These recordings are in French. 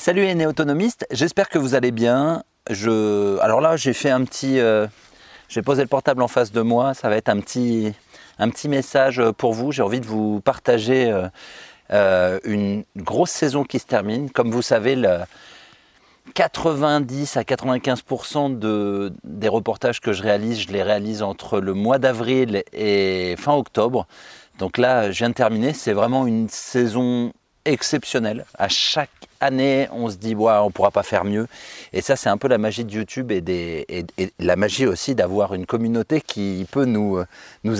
Salut les néo-autonomistes, j'espère que vous allez bien. Alors là, j'ai fait j'ai posé le portable en face de moi, ça va être un petit message pour vous. J'ai envie de vous partager une grosse saison qui se termine. Comme vous savez, 90 à 95% des reportages que je les réalise entre le mois d'avril et fin octobre. Donc là, je viens de terminer, c'est vraiment une saison exceptionnelle. À chaque année, on se dit ouais, on ne pourra pas faire mieux. Et ça, c'est un peu la magie de YouTube et la magie aussi d'avoir une communauté qui peut nous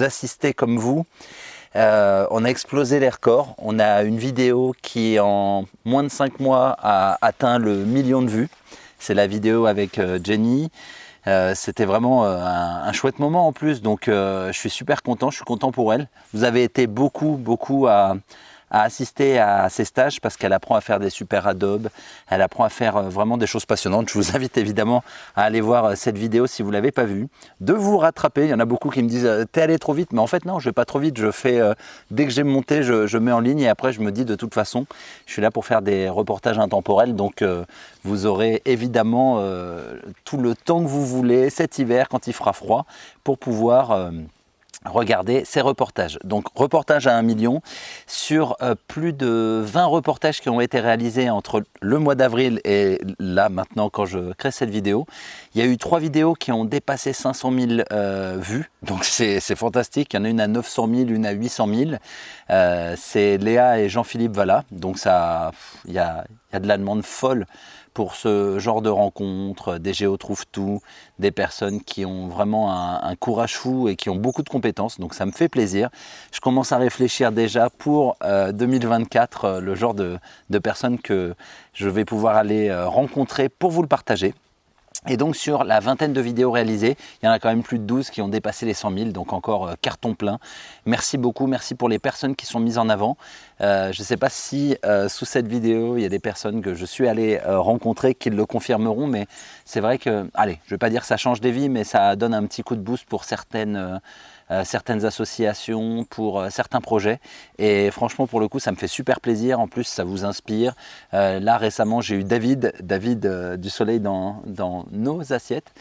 assister comme vous. On a explosé les records. On a une vidéo qui, en moins de 5 mois, a atteint le 1 million de vues. C'est la vidéo avec Jenny. C'était vraiment un chouette moment en plus. Donc, je suis super content. Je suis content pour elle. Vous avez été beaucoup à assister à ces stages parce qu'elle apprend à faire des super adobes, elle apprend à faire vraiment des choses passionnantes. Je vous invite évidemment à aller voir cette vidéo si vous ne l'avez pas vue, de vous rattraper. Il y en a beaucoup qui me disent t'es allé trop vite, mais en fait non, je vais pas trop vite. Je fais dès que j'ai monté, je mets en ligne et après je me dis de toute façon, je suis là pour faire des reportages intemporels, donc vous aurez évidemment tout le temps que vous voulez cet hiver quand il fera froid pour pouvoir regardez ces reportages. Donc reportage à 1 million sur plus de 20 reportages qui ont été réalisés entre le mois d'avril et là maintenant quand je crée cette vidéo. Il y a eu 3 vidéos qui ont dépassé 500 000 vues. Donc c'est fantastique. Il y en a une à 900 000, une à 800 000. C'est Léa et Jean-Philippe Vallat. Donc ça, il y a de la demande folle pour ce genre de rencontres, des géos trouvent tout, des personnes qui ont vraiment un courage fou et qui ont beaucoup de compétences, donc ça me fait plaisir. Je commence à réfléchir déjà pour 2024, le genre de personnes que je vais pouvoir aller rencontrer pour vous le partager. Et donc sur la vingtaine de vidéos réalisées, il y en a quand même plus de 12 qui ont dépassé les 100 000, donc encore carton plein. Merci beaucoup, merci pour les personnes qui sont mises en avant. Je ne sais pas si sous cette vidéo, il y a des personnes que je suis allé rencontrer qui le confirmeront, mais c'est vrai que, allez, je ne vais pas dire que ça change des vies, mais ça donne un petit coup de boost pour certaines associations, pour certains projets. Et franchement, pour le coup, ça me fait super plaisir. En plus, ça vous inspire. Là, récemment, j'ai eu David du Soleil dans nos assiettes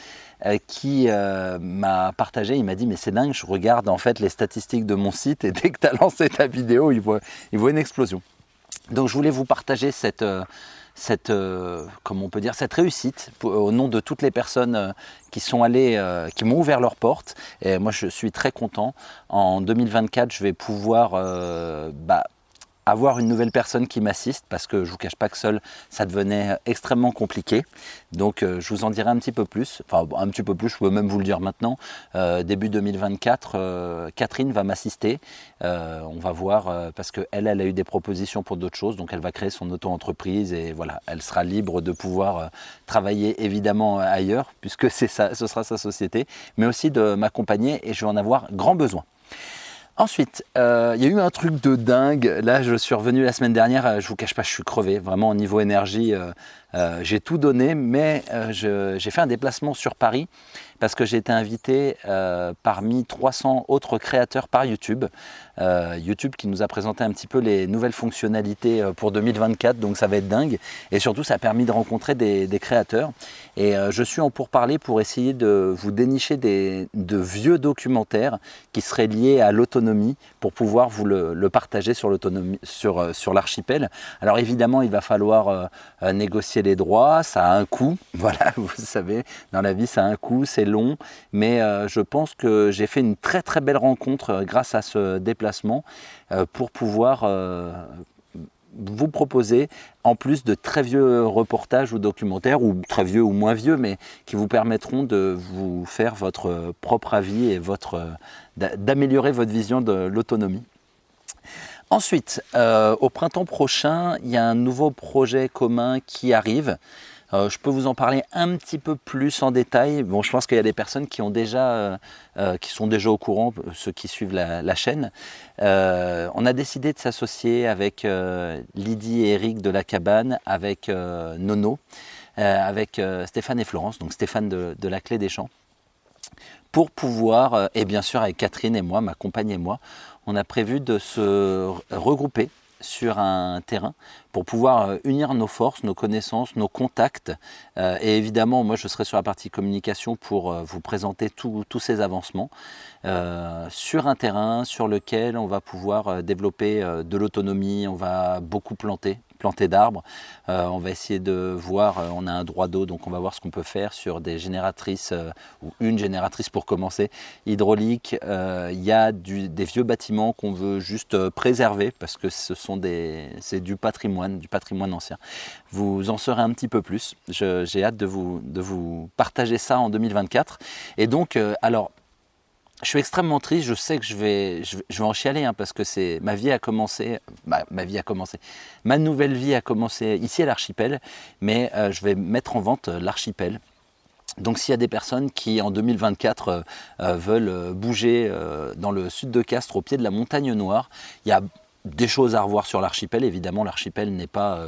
qui m'a partagé. Il m'a dit, mais c'est dingue, je regarde en fait les statistiques de mon site et dès que tu as lancé ta vidéo, il voit une explosion. Donc, je voulais vous partager comment on peut dire, cette réussite au nom de toutes les personnes qui sont allées, qui m'ont ouvert leurs portes. Et moi, je suis très content. En 2024, je vais pouvoir avoir une nouvelle personne qui m'assiste parce que je ne vous cache pas que seul, ça devenait extrêmement compliqué. Donc, je vous en dirai un petit peu plus. Enfin, un petit peu plus, je peux même vous le dire maintenant. Début 2024, Catherine va m'assister. On va voir parce qu'elle a eu des propositions pour d'autres choses. Donc, elle va créer son auto-entreprise et voilà, elle sera libre de pouvoir travailler évidemment ailleurs puisque ce sera sa société, mais aussi de m'accompagner et je vais en avoir grand besoin. Ensuite, il y a eu un truc de dingue. Là, je suis revenu la semaine dernière. Je vous cache pas, je suis crevé. Vraiment, au niveau énergie, j'ai tout donné. Mais j'ai fait un déplacement sur Paris parce que j'ai été invité parmi 300 autres créateurs par YouTube. YouTube qui nous a présenté un petit peu les nouvelles fonctionnalités pour 2024. Donc, ça va être dingue. Et surtout, ça a permis de rencontrer des créateurs. Et je suis en pourparlers pour essayer de vous dénicher de vieux documentaires qui seraient liés à l'autonomie pour pouvoir vous le partager sur l'autonomie, sur l'archipel. Alors évidemment, il va falloir négocier les droits, ça a un coût. Voilà, vous savez, dans la vie, ça a un coût, c'est long. Mais je pense que j'ai fait une très très belle rencontre grâce à ce déplacement pour pouvoir vous proposer, en plus de très vieux reportages ou documentaires, ou très vieux ou moins vieux, mais qui vous permettront de vous faire votre propre avis et d'améliorer votre vision de l'autonomie. Ensuite, au printemps prochain, il y a un nouveau projet commun qui arrive. Je peux vous en parler un petit peu plus en détail. Bon, je pense qu'il y a des personnes qui sont déjà au courant, ceux qui suivent la chaîne. On a décidé de s'associer avec Lydie et Eric de la Cabane, avec Nono, avec Stéphane et Florence, donc Stéphane de la Clé des Champs, pour pouvoir, et bien sûr avec Catherine et moi, ma compagne et moi, on a prévu de se regrouper sur un terrain pour pouvoir unir nos forces, nos connaissances, nos contacts. Et évidemment, moi, je serai sur la partie communication pour vous présenter tous ces avancements sur un terrain sur lequel on va pouvoir développer de l'autonomie, on va beaucoup planter d'arbres. On va essayer de voir, on a un droit d'eau, donc on va voir ce qu'on peut faire sur des génératrices, ou une génératrice pour commencer, hydraulique. Il y a des vieux bâtiments qu'on veut juste préserver parce que c'est du patrimoine ancien. Vous en saurez un petit peu plus. J'ai hâte de vous partager ça en 2024. Et donc, alors, je suis extrêmement triste, je sais que je vais en chialer parce que ma vie a commencé, ma nouvelle vie a commencé ici à l'Archipel, mais je vais mettre en vente l'Archipel. Donc s'il y a des personnes qui en 2024 veulent bouger dans le sud de Castres au pied de la Montagne Noire, il y a des choses à revoir sur l'archipel. Évidemment, l'archipel n'est pas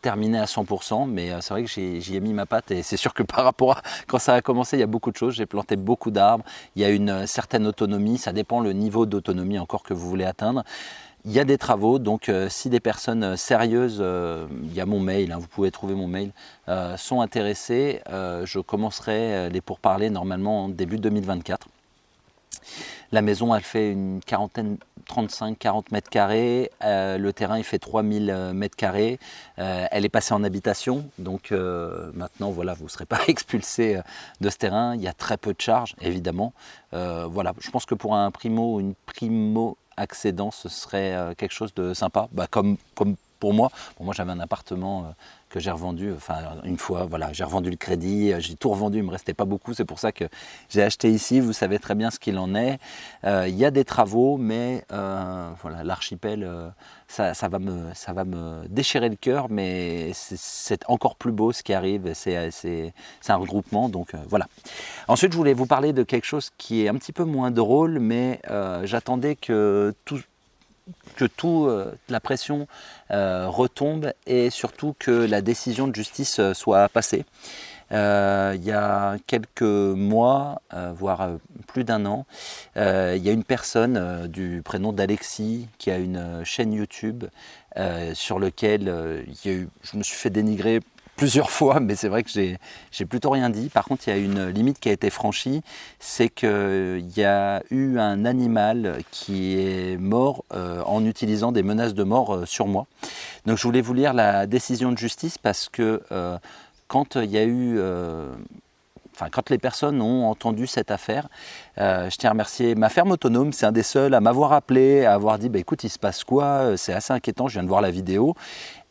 terminé à 100%, mais c'est vrai que j'y ai mis ma patte et c'est sûr que par rapport à quand ça a commencé, il y a beaucoup de choses. J'ai planté beaucoup d'arbres, il y a une certaine autonomie, ça dépend le niveau d'autonomie encore que vous voulez atteindre. Il y a des travaux, donc si des personnes sérieuses, il y a mon mail, vous pouvez trouver mon mail, sont intéressées, je commencerai les pourparlers normalement en début 2024. La maison, elle fait une 35-40 mètres carrés. Le terrain, il fait 3000 mètres carrés. Elle est passée en habitation. Donc maintenant, voilà, vous ne serez pas expulsé de ce terrain. Il y a très peu de charges, évidemment. Voilà, je pense que pour un primo ou une primo-accédant, ce serait quelque chose de sympa. Comme pour moi. Bon, moi, j'avais un appartement que j'ai revendu, une fois, voilà, j'ai revendu le crédit, j'ai tout revendu, il ne me restait pas beaucoup, c'est pour ça que j'ai acheté ici, vous savez très bien ce qu'il en est. Il y a des travaux, mais voilà, l'archipel, ça va me déchirer le cœur, mais c'est encore plus beau ce qui arrive, c'est un regroupement, donc voilà. Ensuite, je voulais vous parler de quelque chose qui est un petit peu moins drôle, mais j'attendais que toute la pression retombe et surtout que la décision de justice soit passée. Il y a quelques mois, voire plus d'un an, il y a une personne du prénom d'Alexis qui a une chaîne YouTube sur laquelle je me suis fait dénigrer plusieurs fois, mais c'est vrai que j'ai plutôt rien dit. Par contre, il y a une limite qui a été franchie, c'est qu'il y a eu un animal qui est mort en utilisant des menaces de mort sur moi. Donc je voulais vous lire la décision de justice parce que quand il y a eu... quand les personnes ont entendu cette affaire, je tiens à remercier ma ferme autonome, c'est un des seuls à m'avoir appelé, à avoir dit écoute, il se passe quoi, c'est assez inquiétant, je viens de voir la vidéo.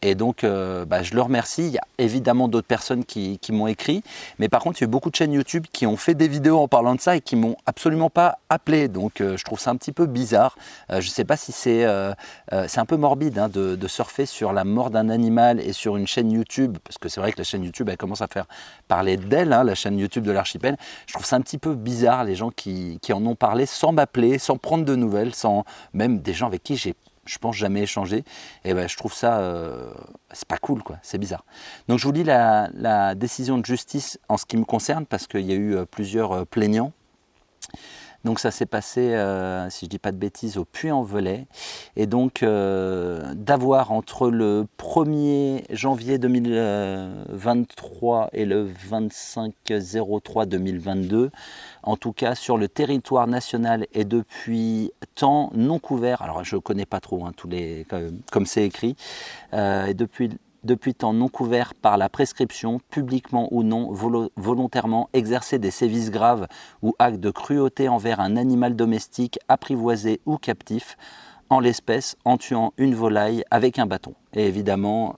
Et donc, je le remercie. Il y a évidemment d'autres personnes qui m'ont écrit. Mais par contre, il y a eu beaucoup de chaînes YouTube qui ont fait des vidéos en parlant de ça et qui ne m'ont absolument pas appelé. Donc, je trouve ça un petit peu bizarre. Je ne sais pas si c'est un peu morbide de surfer sur la mort d'un animal et sur une chaîne YouTube. Parce que c'est vrai que la chaîne YouTube, elle commence à faire parler d'elle, la chaîne YouTube de l'Archipel. Je trouve ça un petit peu bizarre, les gens qui en ont parlé sans m'appeler, sans prendre de nouvelles, sans même des gens avec qui je pense jamais échangé, et je trouve ça, c'est pas cool, quoi, c'est bizarre. Donc je vous lis la décision de justice en ce qui me concerne, parce qu'il y a eu plusieurs plaignants. Donc ça s'est passé, si je ne dis pas de bêtises, au Puy-en-Velay. Et donc d'avoir entre le 1er janvier 2023 et le 25/03/2022, en tout cas sur le territoire national et depuis temps non couvert, alors je ne connais pas trop comme c'est écrit, et depuis temps non couvert par la prescription, publiquement ou non, volontairement exercer des sévices graves ou actes de cruauté envers un animal domestique, apprivoisé ou captif, en l'espèce en tuant une volaille avec un bâton. Et évidemment,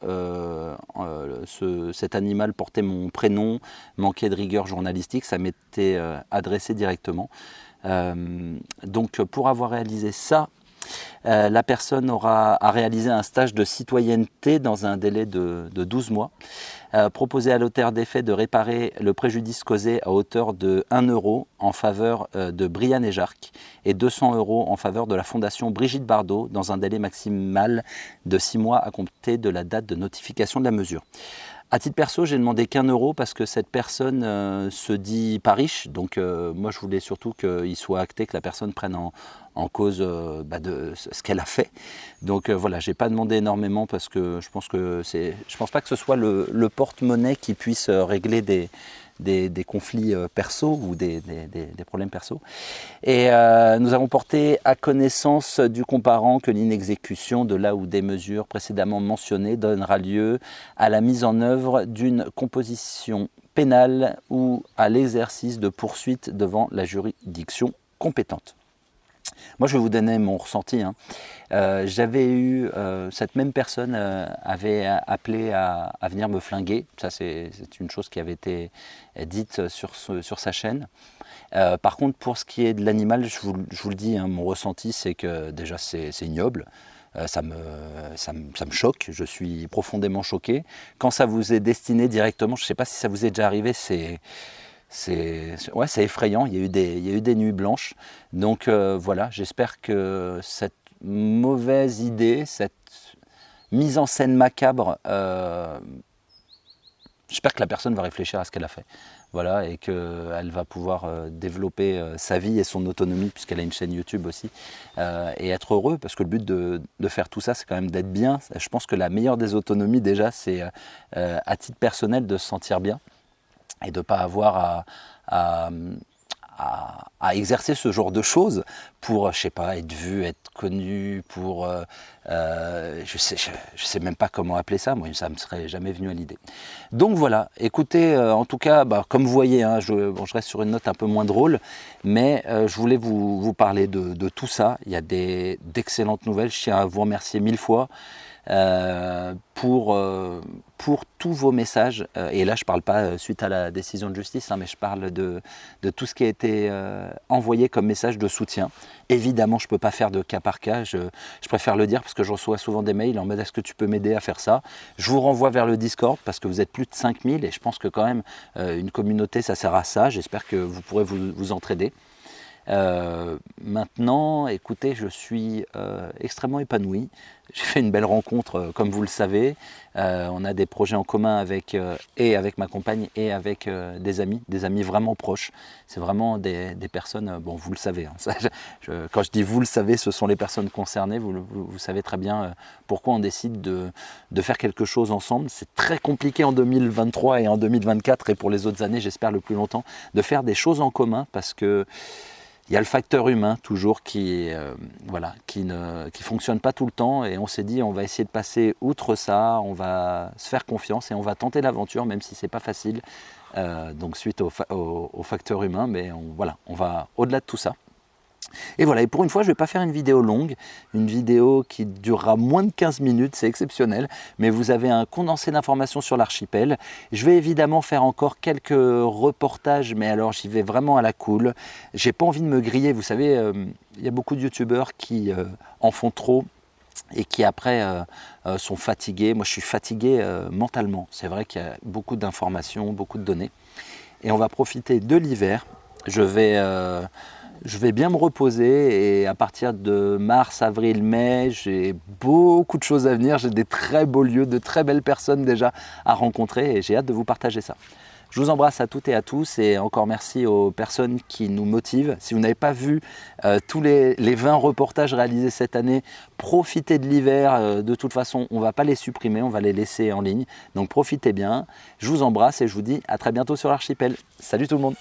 cet animal portait mon prénom, manquait de rigueur journalistique, ça m'était adressé directement. Donc pour avoir réalisé ça, la personne aura à réaliser un stage de citoyenneté dans un délai de 12 mois, proposer à l'auteur des faits de réparer le préjudice causé à hauteur de 1 € en faveur de Brianne et Jarc et 200 € en faveur de la fondation Brigitte Bardot dans un délai maximal de 6 mois à compter de la date de notification de la mesure. À titre perso, j'ai demandé qu'1 euro parce que cette personne se dit pas riche. Donc moi, je voulais surtout qu'il soit acté que la personne prenne en cause de ce qu'elle a fait. Donc voilà, j'ai pas demandé énormément parce que je pense pas que ce soit le porte-monnaie qui puisse régler des conflits perso ou des problèmes perso. Et nous avons porté à connaissance du comparant que l'inexécution de la ou des mesures précédemment mentionnées donnera lieu à la mise en œuvre d'une composition pénale ou à l'exercice de poursuites devant la juridiction compétente. Moi, je vais vous donner mon ressenti. J'avais eu, cette même personne avait appelé à venir me flinguer. Ça, c'est une chose qui avait été dite sur sa chaîne. Par contre, pour ce qui est de l'animal, je vous le dis, mon ressenti, c'est que déjà, c'est ignoble. Ça me choque, je suis profondément choqué. Quand ça vous est destiné directement, je ne sais pas si ça vous est déjà arrivé, c'est effrayant, il y a eu des nuits blanches. Donc voilà, j'espère que cette mauvaise idée, cette mise en scène macabre, j'espère que la personne va réfléchir à ce qu'elle a fait. Voilà, et qu'elle va pouvoir développer sa vie et son autonomie, puisqu'elle a une chaîne YouTube aussi, et être heureux, parce que le but de faire tout ça, c'est quand même d'être bien. Je pense que la meilleure des autonomies, déjà, c'est à titre personnel de se sentir bien et de ne pas avoir à exercer ce genre de choses pour, je sais pas, être vu, être connu, pour, je sais même pas comment appeler ça, moi ça me serait jamais venu à l'idée. Donc voilà, écoutez, en tout cas, comme vous voyez, je reste sur une note un peu moins drôle, mais je voulais vous parler de tout ça. Il y a d'excellentes nouvelles, je tiens à vous remercier 1000 fois. Pour tous vos messages, et là je ne parle pas suite à la décision de justice, mais je parle de tout ce qui a été envoyé comme message de soutien. Évidemment, je ne peux pas faire de cas par cas, je préfère le dire parce que je reçois souvent des mails en mode est-ce que tu peux m'aider à faire ça. Je vous renvoie vers le Discord parce que vous êtes plus de 5000 et je pense que quand même une communauté ça sert à ça, j'espère que vous pourrez vous entraider. Maintenant, écoutez, je suis extrêmement épanoui. J'ai fait une belle rencontre, comme vous le savez. On a des projets en commun avec ma compagne et avec des amis vraiment proches. C'est vraiment des personnes, bon, vous le savez. Quand je dis vous le savez, ce sont les personnes concernées. Vous savez très bien pourquoi on décide de faire quelque chose ensemble. C'est très compliqué en 2023 et en 2024 et pour les autres années, j'espère le plus longtemps, de faire des choses en commun parce que il y a le facteur humain toujours qui fonctionne pas tout le temps et on s'est dit on va essayer de passer outre ça, on va se faire confiance et on va tenter l'aventure même si c'est pas facile. Donc suite au facteur humain, mais on va au-delà de tout ça. Et voilà, et pour une fois, je ne vais pas faire une vidéo longue, une vidéo qui durera moins de 15 minutes, c'est exceptionnel, mais vous avez un condensé d'informations sur l'archipel. Je vais évidemment faire encore quelques reportages, mais alors j'y vais vraiment à la cool. J'ai pas envie de me griller, vous savez, il y a beaucoup de youtubeurs qui en font trop et qui après sont fatigués. Moi, je suis fatigué mentalement. C'est vrai qu'il y a beaucoup d'informations, beaucoup de données. Et on va profiter de l'hiver. Je vais bien me reposer et à partir de mars, avril, mai, j'ai beaucoup de choses à venir. J'ai des très beaux lieux, de très belles personnes déjà à rencontrer et j'ai hâte de vous partager ça. Je vous embrasse à toutes et à tous et encore merci aux personnes qui nous motivent. Si vous n'avez pas vu tous les 20 reportages réalisés cette année, profitez de l'hiver. De toute façon, on ne va pas les supprimer, on va les laisser en ligne. Donc profitez bien. Je vous embrasse et je vous dis à très bientôt sur l'archipel. Salut tout le monde!